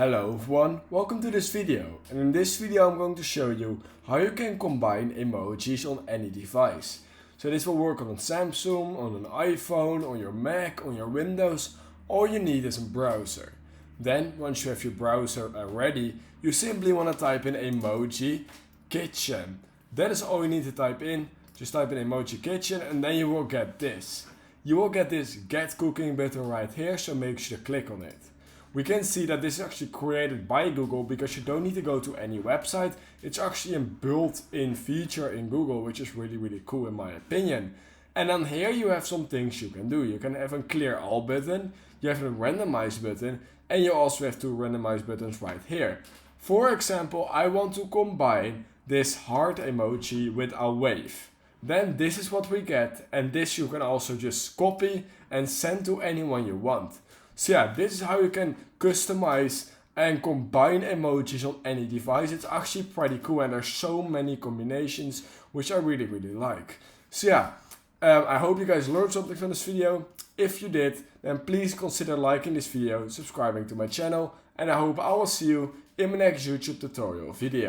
Hello everyone, welcome to this video, and in this video I'm going to show you how you can combine emojis on any device. So this will work on a Samsung, on an iPhone, on your Mac, on your Windows. All you need is a browser. Then once you have your browser ready, you simply want to type in emoji kitchen. That is all you need to type in. Just type in emoji kitchen and then you will get this. You will get this get cooking button right here, so make sure to click on it. We can see that this is actually created by Google because you don't need to go to any website. It's actually a built-in feature in Google, which is really cool in my opinion. And then here you have some things you can do. You can have a clear all button, you have a randomize button, and you also have two randomize buttons right here. For example, I want to combine this heart emoji with a wave. Then this is what we get, and this you can also just copy and send to anyone you want. So yeah, this is how you can customize and combine emojis on any device. It's actually pretty cool and there's so many combinations which I really like. So yeah, I hope you guys learned something from this video. If you did, then please consider liking this video, subscribing to my channel, and I hope I will see you in my next YouTube tutorial video.